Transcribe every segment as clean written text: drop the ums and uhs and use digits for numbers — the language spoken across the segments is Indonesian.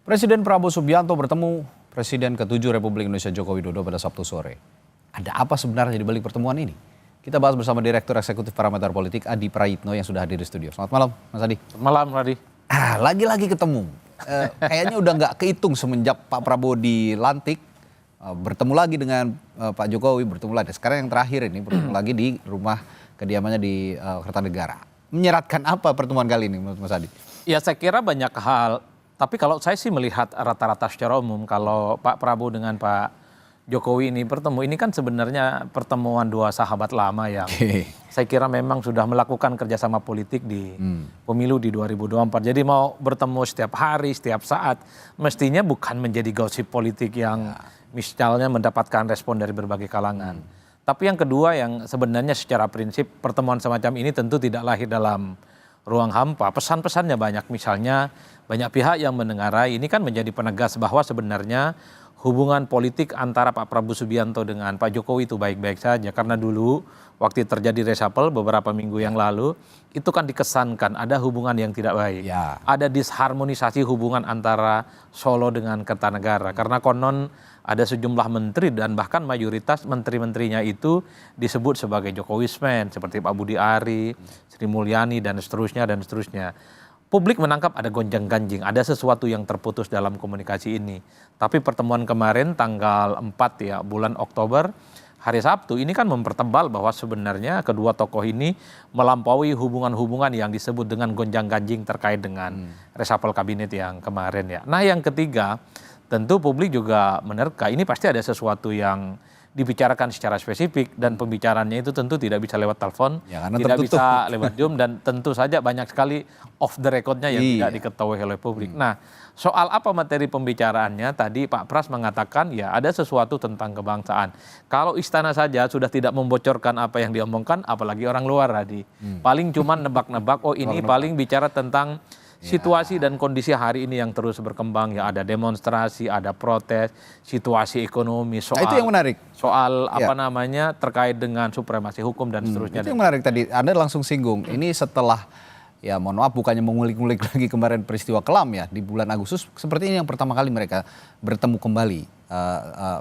Presiden Prabowo Subianto bertemu Presiden ke-7 Republik Indonesia Joko Widodo pada Sabtu sore. Ada apa sebenarnya di balik pertemuan ini? Kita bahas bersama Direktur Eksekutif Parameter Politik Adi Prayitno yang sudah hadir di studio. Selamat malam, Mas Adi. Selamat malam, Adi. Lagi-lagi ketemu. Kayaknya udah nggak kehitung semenjak Pak Prabowo dilantik. Bertemu lagi dengan Pak Jokowi, bertemu lagi. Sekarang yang terakhir ini bertemu lagi di rumah kediamannya di Kertanegara. Menyeratkan apa pertemuan kali ini, menurut Mas Adi? Ya, saya kira banyak hal. Tapi kalau saya sih melihat rata-rata secara umum, kalau Pak Prabowo dengan Pak Jokowi ini bertemu, ini kan sebenarnya pertemuan dua sahabat lama yang saya kira memang sudah melakukan kerjasama politik di pemilu di 2024. Jadi mau bertemu setiap hari, setiap saat, mestinya bukan menjadi gosip politik yang misalnya mendapatkan respon dari berbagai kalangan. Tapi yang kedua yang sebenarnya secara prinsip pertemuan semacam ini tentu tidak lahir dalam ruang hampa. Pesan-pesannya banyak, misalnya banyak pihak yang mendengarai ini kan menjadi penegas bahwa sebenarnya hubungan politik antara Pak Prabowo Subianto dengan Pak Jokowi itu baik-baik saja. Karena dulu waktu terjadi reshuffle beberapa minggu yang lalu, itu kan dikesankan ada hubungan yang tidak baik. Ya. Ada disharmonisasi hubungan antara Solo dengan Kertanegara. Karena konon ada sejumlah menteri dan bahkan mayoritas menteri-menterinya itu disebut sebagai Jokowismen. Seperti Pak Budi Ari, Sri Mulyani dan seterusnya dan seterusnya. Publik menangkap ada gonjang-ganjing, ada sesuatu yang terputus dalam komunikasi ini. Tapi pertemuan kemarin tanggal 4 ya bulan Oktober, hari Sabtu, ini kan mempertebal bahwa sebenarnya kedua tokoh ini melampaui hubungan-hubungan yang disebut dengan gonjang-ganjing terkait dengan reshuffle kabinet yang kemarin ya. Nah yang ketiga, tentu publik juga menerka ini pasti ada sesuatu yang dibicarakan secara spesifik dan pembicaranya itu tentu tidak bisa lewat telepon, ya, tidak bisa lewat Zoom dan tentu saja banyak sekali off the record-nya yang tidak diketahui oleh publik. Nah, soal apa materi pembicaraannya tadi Pak Pras mengatakan ya ada sesuatu tentang kebangsaan. Kalau istana saja sudah tidak membocorkan apa yang diomongkan, apalagi orang luar tadi. Paling cuma nebak-nebak, oh ini paling bicara tentang situasi dan kondisi hari ini yang terus berkembang ya, ada demonstrasi, ada protes, situasi ekonomi, soal itu yang menarik. Soal apa namanya terkait dengan supremasi hukum dan seterusnya. Itu yang menarik tadi. Anda langsung singgung. Ini setelah ya mohon maaf bukannya mengulik-ngulik lagi kemarin peristiwa kelam ya di bulan Agustus, seperti ini yang pertama kali mereka bertemu kembali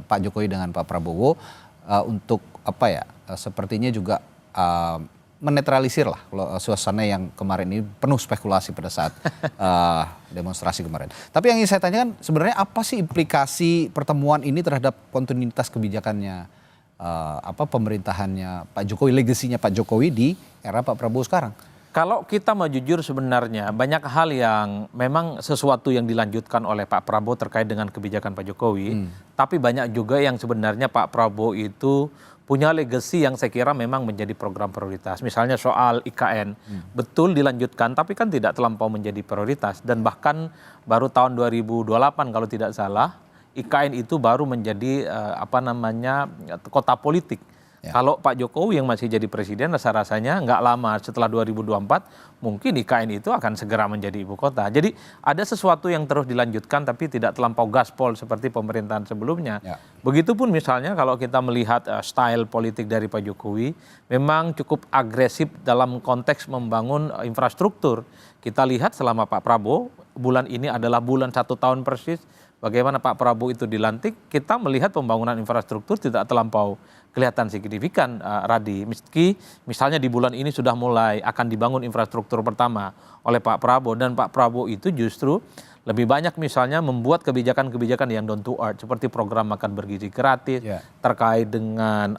Pak Jokowi dengan Pak Prabowo untuk apa ya? Sepertinya juga menetralisir lah suasana yang kemarin ini penuh spekulasi pada saat demonstrasi kemarin. Tapi yang ingin saya tanyakan sebenarnya apa sih implikasi pertemuan ini terhadap kontinuitas kebijakannya pemerintahannya Pak Jokowi, legasinya Pak Jokowi di era Pak Prabowo sekarang? Kalau kita mau jujur sebenarnya banyak hal yang memang sesuatu yang dilanjutkan oleh Pak Prabowo terkait dengan kebijakan Pak Jokowi. Tapi banyak juga yang sebenarnya Pak Prabowo itu punya legasi yang saya kira memang menjadi program prioritas. Misalnya soal IKN, betul dilanjutkan tapi kan tidak terlampau menjadi prioritas. Dan bahkan baru tahun 2028 kalau tidak salah, IKN itu baru menjadi kota politik. Ya. Kalau Pak Jokowi yang masih jadi presiden rasa-rasanya nggak lama setelah 2024 mungkin IKN itu akan segera menjadi ibu kota. Jadi ada sesuatu yang terus dilanjutkan tapi tidak terlampau gaspol seperti pemerintahan sebelumnya. Ya. Begitupun misalnya kalau kita melihat style politik dari Pak Jokowi memang cukup agresif dalam konteks membangun infrastruktur. Kita lihat selama Pak Prabowo bulan ini adalah bulan 1 tahun persis. Bagaimana Pak Prabowo itu dilantik, kita melihat pembangunan infrastruktur tidak terlampau kelihatan signifikan, Radi. Meski misalnya di bulan ini sudah mulai akan dibangun infrastruktur pertama oleh Pak Prabowo. Dan Pak Prabowo itu justru lebih banyak misalnya membuat kebijakan-kebijakan yang down to earth. Seperti program makan bergizi gratis, terkait dengan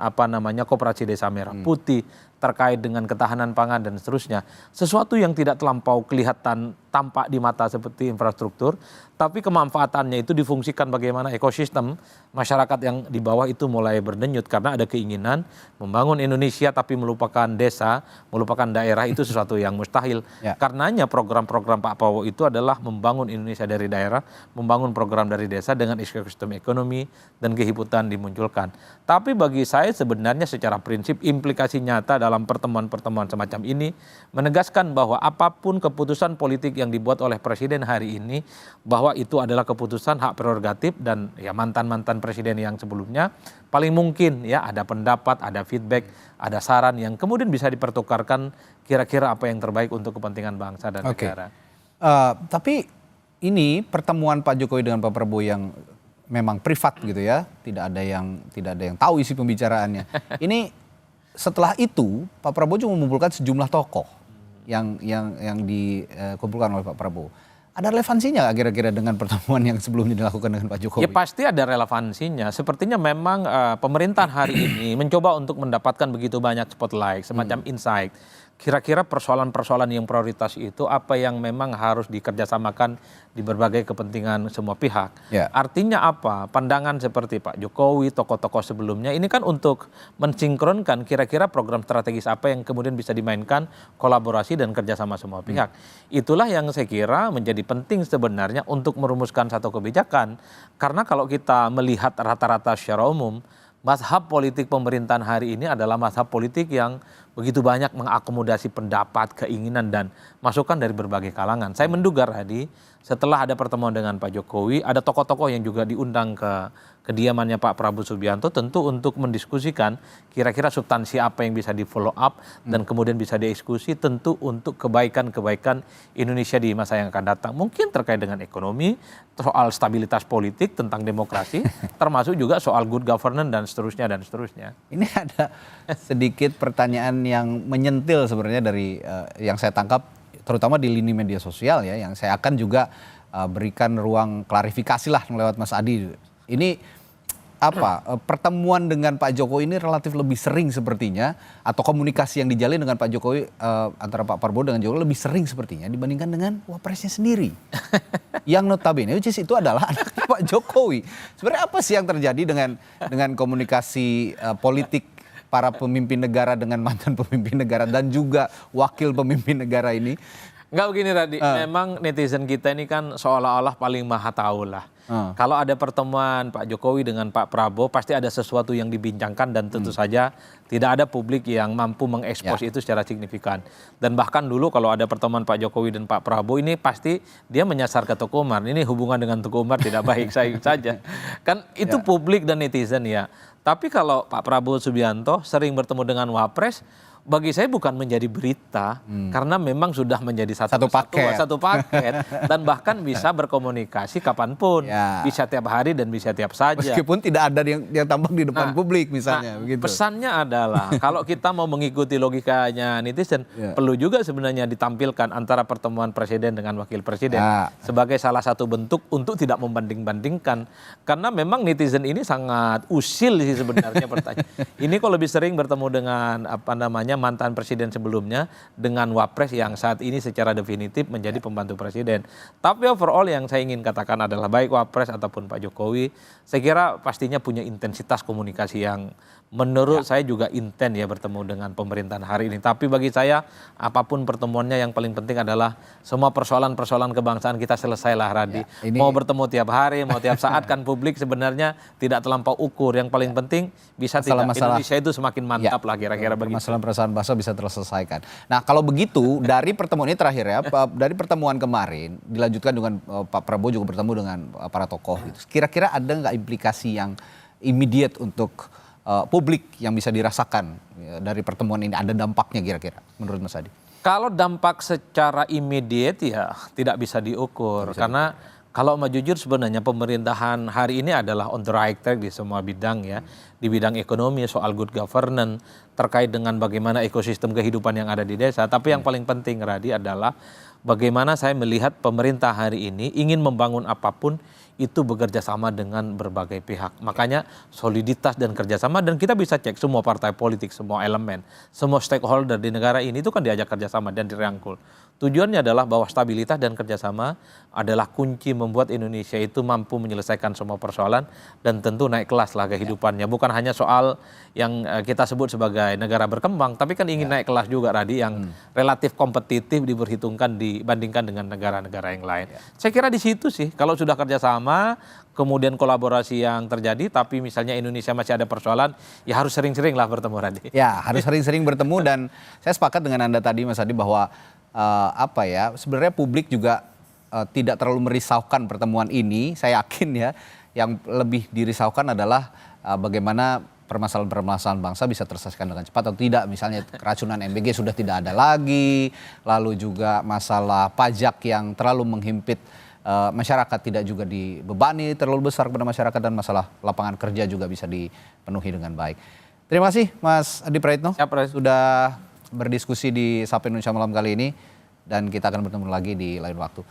koperasi desa merah putih, terkait dengan ketahanan pangan dan seterusnya. Sesuatu yang tidak terlampau kelihatan tampak di mata seperti infrastruktur, tapi kemanfaatannya itu difungsikan bagaimana ekosistem masyarakat yang di bawah itu mulai berdenyut karena ada keinginan membangun Indonesia tapi melupakan desa, melupakan daerah itu sesuatu yang mustahil. Karenanya program-program Pak Prabowo itu adalah membangun Indonesia dari daerah, membangun program dari desa dengan ekosistem ekonomi dan kehidupan dimunculkan. Tapi bagi saya sebenarnya secara prinsip implikasi nyata dalam pertemuan-pertemuan semacam ini menegaskan bahwa apapun keputusan politik yang dibuat oleh presiden hari ini bahwa itu adalah keputusan hak prerogatif dan ya mantan-mantan presiden yang sebelumnya paling mungkin ya ada pendapat, ada feedback, ada saran yang kemudian bisa dipertukarkan kira-kira apa yang terbaik untuk kepentingan bangsa dan negara. Tapi ini pertemuan Pak Jokowi dengan Pak Prabowo yang memang privat gitu ya, tidak ada yang tahu isi pembicaraannya. Ini setelah itu Pak Prabowo juga mengumpulkan sejumlah tokoh yang dikumpulkan oleh Pak Prabowo. Ada relevansinya nggak kira-kira dengan pertemuan yang sebelumnya dilakukan dengan Pak Jokowi? Ya pasti ada relevansinya. Sepertinya memang pemerintahan hari ini mencoba untuk mendapatkan begitu banyak spotlight, semacam insight. Kira-kira persoalan-persoalan yang prioritas itu apa yang memang harus dikerjasamakan di berbagai kepentingan semua pihak. Ya. Artinya apa? Pandangan seperti Pak Jokowi, tokoh-tokoh sebelumnya ini kan untuk mensinkronkan kira-kira program strategis apa yang kemudian bisa dimainkan kolaborasi dan kerjasama semua pihak. Itulah yang saya kira menjadi penting sebenarnya untuk merumuskan satu kebijakan. Karena kalau kita melihat rata-rata secara umum, mazhab politik pemerintahan hari ini adalah mazhab politik yang begitu banyak mengakomodasi pendapat, keinginan, dan masukan dari berbagai kalangan. Saya menduga, Radi, setelah ada pertemuan dengan Pak Jokowi, ada tokoh-tokoh yang juga diundang ke kediamannya Pak Prabowo Subianto tentu untuk mendiskusikan kira-kira substansi apa yang bisa di follow up dan kemudian bisa dieksekusi tentu untuk kebaikan-kebaikan Indonesia di masa yang akan datang. Mungkin terkait dengan ekonomi, soal stabilitas politik, tentang demokrasi, termasuk juga soal good governance dan seterusnya dan seterusnya. Ini ada sedikit pertanyaan yang menyentil sebenarnya dari yang saya tangkap terutama di lini media sosial ya, yang saya akan juga berikan ruang klarifikasi lah lewat Mas Adi. Ini apa pertemuan dengan Pak Jokowi ini relatif lebih sering sepertinya, atau komunikasi yang dijalin dengan Pak Jokowi antara Pak Prabowo dengan Jokowi lebih sering sepertinya dibandingkan dengan wapresnya sendiri yang notabene itu adalah anaknya Pak Jokowi. Sebenarnya apa sih yang terjadi dengan komunikasi politik para pemimpin negara dengan mantan pemimpin negara dan juga wakil pemimpin negara ini? Enggak begini, Radi, memang netizen kita ini kan seolah-olah paling maha tahu lah. Kalau ada pertemuan Pak Jokowi dengan Pak Prabowo pasti ada sesuatu yang dibincangkan dan tentu saja tidak ada publik yang mampu mengekspos itu secara signifikan. Dan bahkan dulu kalau ada pertemuan Pak Jokowi dan Pak Prabowo ini pasti dia menyasar ke Teguh Umar. Ini hubungan dengan Teguh Umar tidak baik saja. Kan itu publik dan netizen ya. Tapi kalau Pak Prabowo Subianto sering bertemu dengan Wapres, bagi saya bukan menjadi berita karena memang sudah menjadi satu paket dan bahkan bisa berkomunikasi kapanpun, bisa tiap hari dan bisa tiap saja. Meskipun tidak ada yang tampak di depan publik misalnya. Begitu. Pesannya adalah kalau kita mau mengikuti logikanya netizen, perlu juga sebenarnya ditampilkan antara pertemuan presiden dengan wakil presiden sebagai salah satu bentuk untuk tidak membanding-bandingkan, karena memang netizen ini sangat usil sih sebenarnya pertanyaan. Ini kalau lebih sering bertemu dengan mantan presiden sebelumnya dengan Wapres yang saat ini secara definitif menjadi pembantu presiden. Tapi overall yang saya ingin katakan adalah baik Wapres ataupun Pak Jokowi, saya kira pastinya punya intensitas komunikasi yang menurut saya juga intens ya bertemu dengan pemerintahan hari ini. Tapi bagi saya apapun pertemuannya yang paling penting adalah semua persoalan-persoalan kebangsaan kita selesailah, Radi. Mau bertemu tiap hari, mau tiap saat kan publik sebenarnya tidak terlampau ukur. Yang paling penting bisa Indonesia itu semakin mantap lah kira-kira begitu. Masalah-persoalan bangsa bisa terselesaikan. Nah kalau begitu dari pertemuan ini terakhir ya, dari pertemuan kemarin dilanjutkan dengan Pak Prabowo juga bertemu dengan para tokoh gitu. Kira-kira ada nggak implikasi yang immediate untuk publik yang bisa dirasakan dari pertemuan ini? Ada dampaknya kira-kira menurut Mas Adi? Kalau dampak secara immediate ya tidak bisa diukur. Karena kalau mau jujur sebenarnya pemerintahan hari ini adalah on the right track di semua bidang ya. Di bidang ekonomi, soal good governance, terkait dengan bagaimana ekosistem kehidupan yang ada di desa. Tapi yang paling penting, Radi, adalah bagaimana saya melihat pemerintah hari ini ingin membangun apapun itu bekerja sama dengan berbagai pihak. Makanya soliditas dan kerjasama, dan kita bisa cek semua partai politik, semua elemen, semua stakeholder di negara ini itu kan diajak kerjasama dan dirangkul. Tujuannya adalah bahwa stabilitas dan kerjasama adalah kunci membuat Indonesia itu mampu menyelesaikan semua persoalan dan tentu naik kelas lah kehidupannya. Bukan hanya soal yang kita sebut sebagai negara berkembang, tapi kan ingin naik kelas juga, Radi, yang relatif kompetitif diperhitungkan dibandingkan dengan negara-negara yang lain. Saya kira di situ sih, kalau sudah kerjasama, kemudian kolaborasi yang terjadi, tapi misalnya Indonesia masih ada persoalan, ya harus sering-sering lah bertemu, Radi. Ya, harus sering-sering bertemu, dan saya sepakat dengan Anda tadi, Mas Adi, bahwa sebenarnya publik juga tidak terlalu merisaukan pertemuan ini. Saya yakin ya, yang lebih dirisaukan adalah bagaimana permasalahan-permasalahan bangsa bisa terselesaikan dengan cepat atau tidak. Misalnya keracunan MBG sudah tidak ada lagi, lalu juga masalah pajak yang terlalu menghimpit masyarakat tidak juga dibebani terlalu besar kepada masyarakat, dan masalah lapangan kerja juga bisa dipenuhi dengan baik. Terima kasih Mas Adi Praitno sudah berdiskusi di Sapa Indonesia Malam kali ini, dan kita akan bertemu lagi di lain waktu.